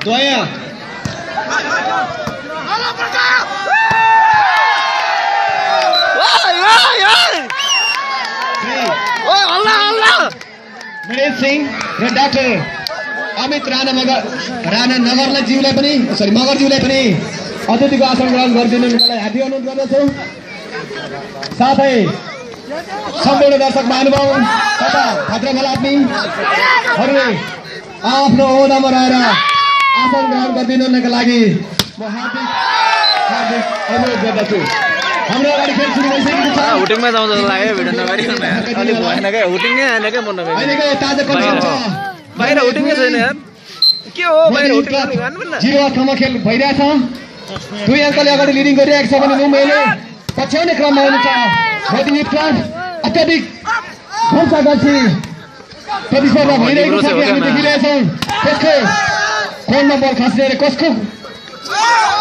दया मणेश सिंह र डाक्टर अमित राणा नगरलाई ज्यूलाई पनि मगर ज्यूलाई पनि अतिथिको आसन ग्रहण गरिदिनुको लागि हार्दिक अनुरोध गर्दछु। साथै सम्पूर्ण दर्शक महानुभाव तथा भद्रबलात्मीहरूले आफ्नो ओहदामा रहेर आसन ग्रहण गरिदिनुको लागि म हार्दिक अनुरोध गर्दछु। हाम्रो अगाडि खेल सुरु भइसकेको छ। हुटिङमा जाउँ जस्तो लाग्यो भिडियो नगरी अलि भएन के हुटिङै आनेकै मन नभए अहिलेको ताजा कन्डिसन छ। बाहिर हुटिङै छैन यार के हो बाहिर हुटिङ गर्नु पर्दैन 0-8 मा खेल भइरहेछ। 2 अङ्कले अगाडि लिडिङ गरिरहेको छ भने मुम्बईले पछ्याउने क्रममा हुनुहुन्छ। मोदी क्लब अत्याधिक घोषागर्छी प्रतिस्पर्धा भइरहेको छ कि हामी देखिरहेछौँ। कसको कोनमा बल खसिएर कसको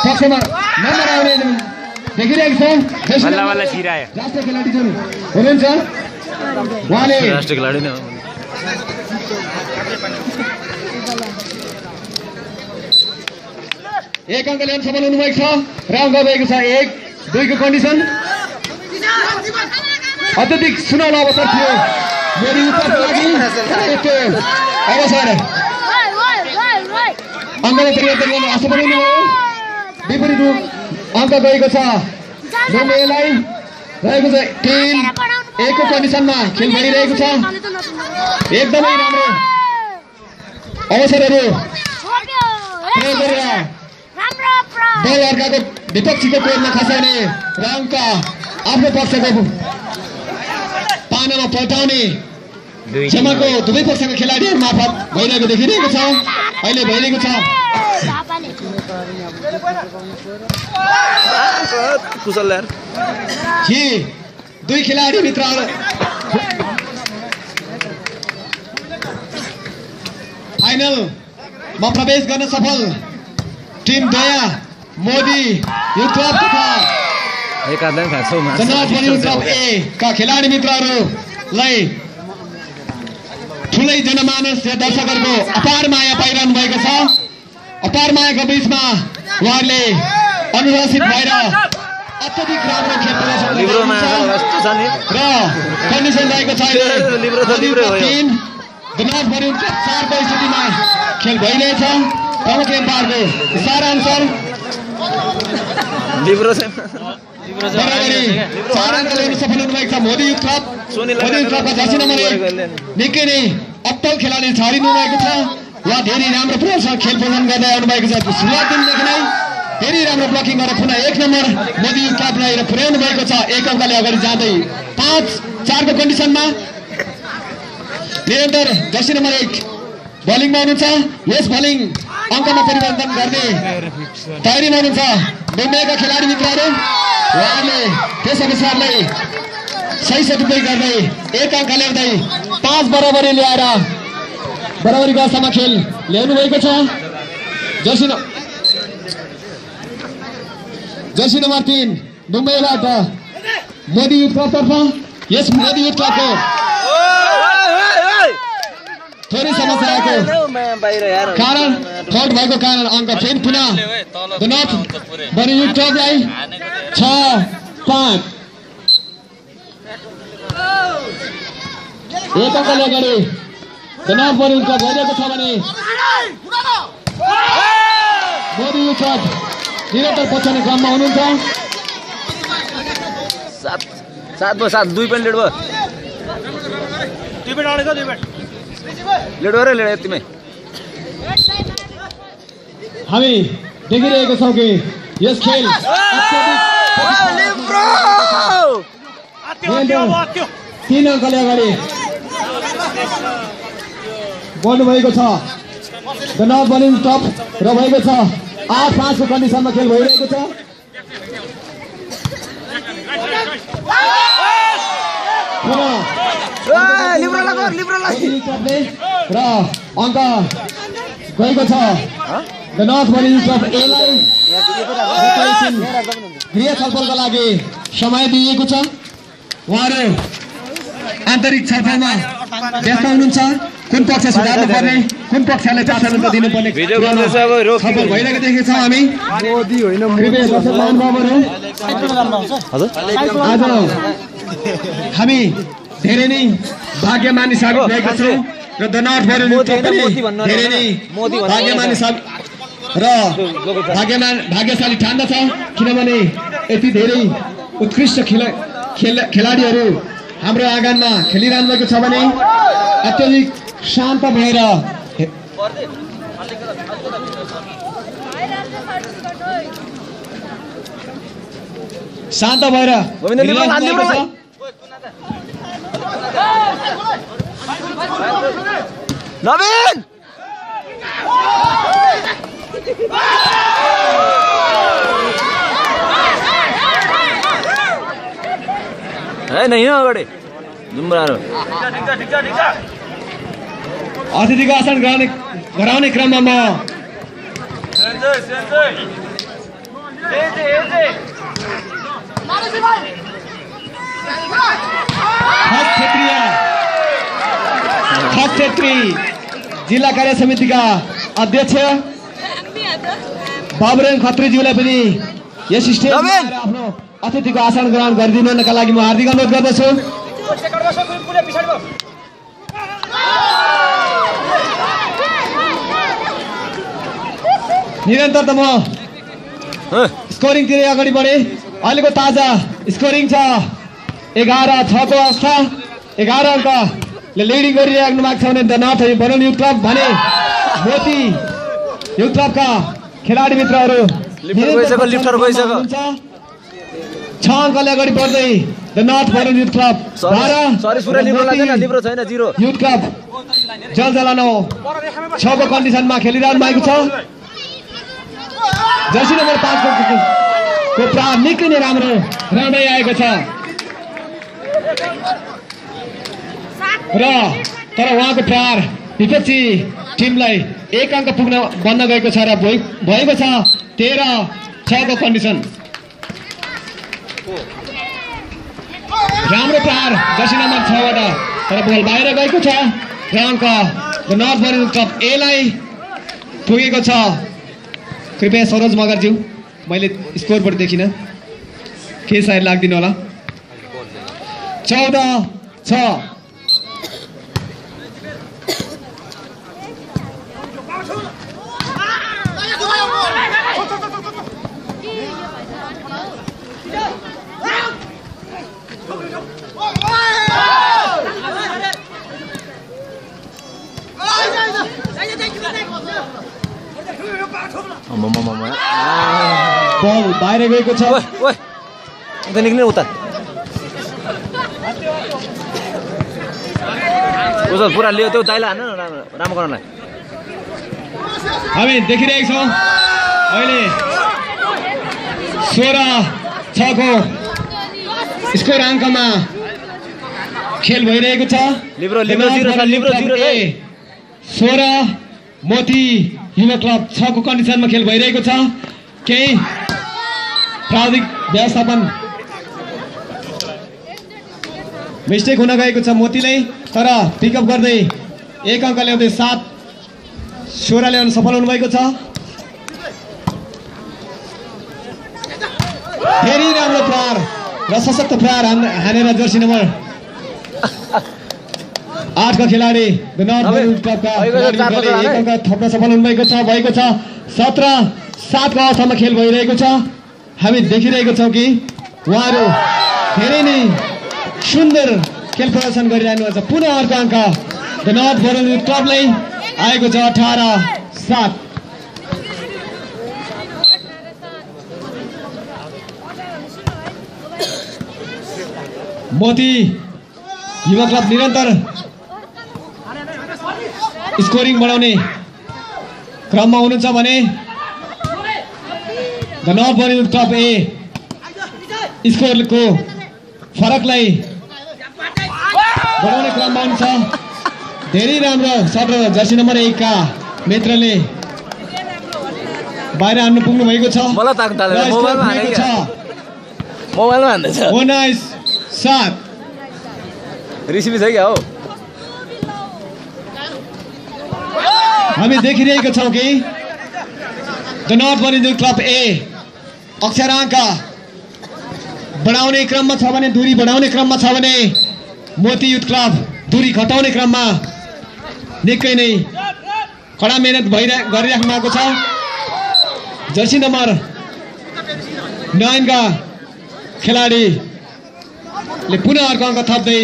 पक्षमा नम्बर आउने देखिरहेको छौँ। राष्ट्रिय खेलाडी जुन हुनुहुन्छ उहाँले राष्ट्रिय खेलाडी नै हो। एक अङ्कले सफल हुनुभएको छ र अङ्क गएको छ 1-2 को कन्डिसन। अत्यधिक सुनौलो अवसर थियो मोदी उत्तरको लागि यस्तो अवसर अङ्कले परिवर्तन गर्न असफल हुनुभयो। विपरीत अङ्क गएको छ मुम्बईलाई रहेको छ 3-1 को कन्डिसनमा खेल भइरहेको छ। एकदमै राम्रो अवसरहरू प्रयोग गरेर दल अर्काको विपक्षीको कोरमा खसाउने र अङ्क आफ्नो पक्षको पानामा पल्टाउने क्षमताको दुवै पक्षका खेलाडीहरू मार्फत भइरहेको देखिरहेको छ। अहिले भइरहेको छ कुशल यार कि 2 खेलाडी मित्रहरू फाइनलमा प्रवेश गर्न सफल टिम दया मोदी युथ क्लब तथा का खेलाडी मित्रहरूलाई ठुलै जनमानस र दर्शकहरूको अपार माया पाइरहनु भएको छ। अपार मायाको बिचमा उहाँहरूले अनुशासित भएर अत्यधिक राम्रो खेल प्रदर्शन र कन्डिसन रहेको छ। 4 स्थितिमा खेल भइरहेछ। प्रमुख एम्पायरको इशारा अनुसार सफल हुनुभएको छ मोदी युथ क्लबका जर्सी नम्बर 1 निकै नै अत्तल खेलाडी छरिनु भएको छ। उहाँ धेरै राम्रो खेल प्रदर्शन गर्दै आउनुभएको छ। सुरुवात दिनदेखि नै धेरै राम्रो ब्लकिङ गरेर पुनः 1 नम्बर मोदी युथ क्लबलाई पुर्याउनु भएको छ। 1 अङ्कले अगाडि जाँदै 5-4 को कन्डिसनमा निरन्तर जर्सी नम्बर 1 बलिङमा हुनुहुन्छ। यस बलिङ अङ्कमा परिवर्तन गर्ने तयारीमा हुनुहुन्छ मुम्बईका खेलाडी मित्रहरू। उहाँले त्यस अनुसारले सही सदुपयोग गर्दै 1 अङ्क ल्याउँदै 5 बराबरी ल्याएर बराबरीको अवस्थामा खेल ल्याउनु भएको छ। जर्सी नम्बर 3 मुम्बईबाट मोदी युथ क्लबतर्फ। यस मोदी युथ क्लबको थोरै समस्या आएको कारण फल्ट भएको कारण अङ्क फेरि पुनः मोदी युथ क्लबलाई 6-5 1 अङ्कले अगाडि मोदी युथ क्लब भइरहेको छ भने मोदी युथ क्लब निरन्तर पछ्याउने क्रममा हुनुहुन्छ। 7-7 2 पनि लेट भयो लेट हो र लेट यतिमै हामी देखिरहेको छौँ कि यस खेल 3 अङ्कले अगाडि बढ्नुभएको छ। द नर्थ बलिङ टप र भएको छ 8-5 को कन्डिसनमा खेल भइरहेको छ। र अङ्क गएको छ द नर्थ बलिङ क्लब एलाई गृह छलफलका लागि समय दिइएको छ। उहाँहरू आन्तरिक छलफलमा व्यस्त हुनुहुन्छ। कुन पक्ष सुधार्नु पर्ने कुन पक्षले प्राथमिकता दिनुपर्ने भिडियो गर्दैछ अब रोकिनु छलफल भइरहेको देखेको छौँ हामी मोदी होइन कृपया दर्शक महानुभावहरू हजुर आज हामी धेरै नै भाग्यमानी साबित भएका छौँ र द नर्थ बरेली धेरै नै भाग्यमानी र भाग्यशाली ठान्दछ किनभने यति धेरै उत्कृष्ट खेलाडीहरू हाम्रो आँगनमा खेलिरहनु भएको छ भने अत्यधिक शान्त भएर नवीन नहीं हो अगाडि जुम्रारो अतिथिको आसन गराउने क्रममा म खस क्षेत्री जिल्ला कार्य समितिका अध्यक्ष बाबुराम खत्रीज्यूलाई पनि यस स्टेजमा आफ्नो अतिथिको आसन ग्रहण गरिदिनका लागि म हार्दिक अनुरोध गर्दछु। निरन्तर त म स्कोरिङतिर अगाडि बढे। अहिलेको ताजा स्कोरिङ छ 11-6 को अवस्था 11 अङ्कले लिडिङ गरिराख्नु भएको छ भने the north Bareilly youth club भने मोती युथ क्लबका खेलाडी मित्रहरू 6 अङ्कले अगाडि बढ्दै the north Bareilly youth club 0 youth club जलजलानो 6 को कन्डिसनमा खेलिरहनु भएको छ। जर्सी नम्बर 5 को प्रहार निकै नै राम्रो रहँदै आएको छ र तर उहाँको प्रहार विपक्षी टिमलाई 1 अङ्क पुग्न बन्न गएको छ र भएको छ 13-6 को कन्डिसन। राम्रो प्रहार जर्सी नम्बर 6 बाट तर बल बाहिर गएको छ र अङ्क द नर्थ बरेली क्लब ए लाई पुगेको छ। कृपया सरोज मगरज्यू मैले स्कोरबोर्ड देखिनँ के सायद लाग्दिनु होला 14-6 बल बाहिर गएको छ। निक्ने उता उता पुरा लियो त्यो दाइला हान्न राम्रो गर्नलाई हामी देखिरहेको छौँ अहिले 16-6 को स्कोर अङ्कमा खेल भइरहेको छ। लिब्रो 16 मोती युवा क्लब 6 को कन्डिसनमा खेल भइरहेको छ। केही प्राविधिक व्यवस्थापन मिस्टेक हुन गएको छ मोतीलाई तर पिकअप गर्दै 1 अङ्क ल्याउँदै 7-16 ल्याउन सफल हुनुभएको छ। फेरि राम्रो प्रहार र सशक्त प्रहार हानेर जर्सी नम्बर 8 का खेलाडी द नर्थ बरेली क्लबका 1 अङ्क थप्न सफल हुनुभएको छ। भएको छ 17-7 को अवस्थामा खेल भइरहेको छ। हामी देखिरहेको छौँ कि उहाँहरू धेरै नै सुन्दर खेल प्रदर्शन गरिरहनु भएको छ। पुनः अर्को अङ्क द नर्थ बरेली क्लबलाई आएको छ 18-7। मोती युवा क्लब निरन्तर स्कोरिङ बढाउने क्रममा हुनुहुन्छ भने द नर्थ बरेली क्लब ए स्कोरको फरकलाई बढाउने क्रममा हुनुहुन्छ। धेरै राम्रो सट जर्सी नम्बर 1 का मित्रले बाहिर हान्नु पुग्नु भएको छ। मोबाइलमा हान्दैछ 19-7 रिसिभी छ क्या हो हामी देखिरहेको छौँ कि द नर्थ बलिङ क्लब ए अक्षराङ्क बढाउने क्रममा छ भने, दूरी बढाउने क्रममा छ भने मोती युथ क्लब दूरी घटाउने क्रममा निकै नै कडा मेहनत गरिराख्नु भएको छ। जर्सी नम्बर 9 का खेलाडीले पुनः अर्को अङ्क थप्दै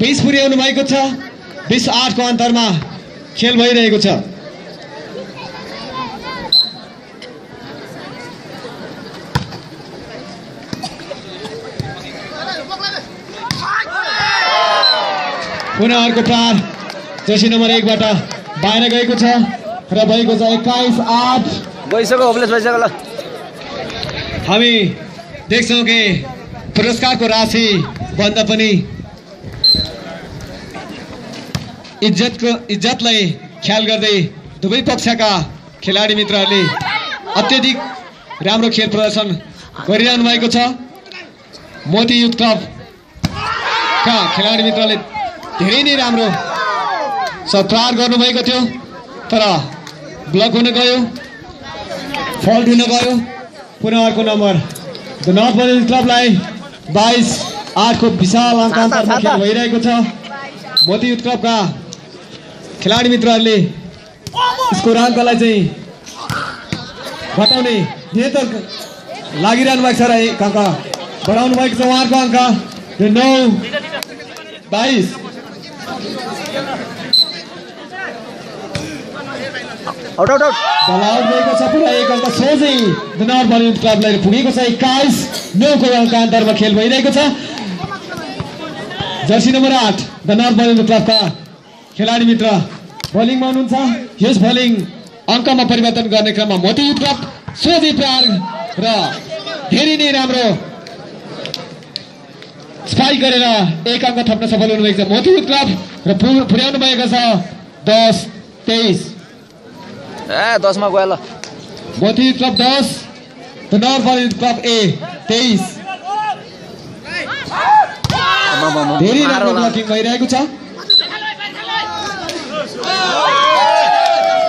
20 पुर्याउनु भएको छ। 20-8 को अन्तरमा खेल भइरहेको छ। पुनः अर्को प्रहार जर्सी नम्बर 1 बाट बाहिर गएको छ र भएको छ 21-8 गइसक्यो, होपलेस भइसक्यो। ल हामी देख्छौँ कि पुरस्कारको राशि भन्दा पनि इज्जतलाई ख्याल गर्दै दुवै पक्षका खेलाडी मित्रहरूले अत्यधिक राम्रो खेल प्रदर्शन गरिरहनु भएको छ। मोती युथ क्लबका खेलाडी मित्रले धेरै नै राम्रो प्रहार गर्नुभएको थियो, तर ब्लक हुन गयो, फल्ट हुन गयो। पुनः अर्को नम्बर द नर्थ बलिङ क्लबलाई 22-8 को विशाल अङ्क अन्तरमा खेल भइरहेको छ। मोती युथ क्लबका खेलाडी मित्रहरूले स्कोर अङ्कलाई चाहिँ घटाउने निरन्तर लागिरहनु भएको छ र एक अङ्क बढाउनु भएको छ उहाँहरूको अङ्क 9-22। आउट आउट आउट बल आउट गएको छ। पुरा एक अङ्क सोझै द नर्थ बलिङ क्लबलाई पुगेको छ। 21-9 को अङ्क अन्तरमा खेल भइरहेको छ। Jersey number 8 the north bowling क्लबका खेलाडी मित्र बलिङमा हुनुहुन्छ। यस बलिङ अङ्कमा परिवर्तन गर्ने क्रममा मोती युथ क्लब सोझै प्रहार र धेरै नै राम्रो स्पाइक गरेर एक अङ्क थप्न सफल हुनुभएको छ मोती युथ क्लब र पुर्याउनु भएको छ 10-23। 10 मा गयो। ल Moti youth club 10 the north bowling club A 23। धेरै राम्रो ब्लकिङ भइरहेको छ।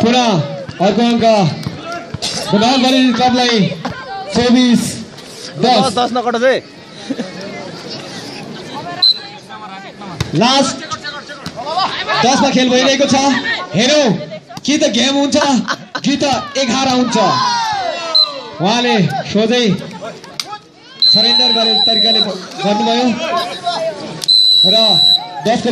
पुनः अर्को अङ्क द नर्थ बलिङ क्लबलाई 24-10 नकट चाहिँ लास्ट 10 मा खेल भइरहेको छ। हेरौँ कि त गेम हुन्छ कि त 11 हुन्छ। उहाँले सोझै सरेन्डर गर्ने तरिकाले गर्नुभयो र 10 को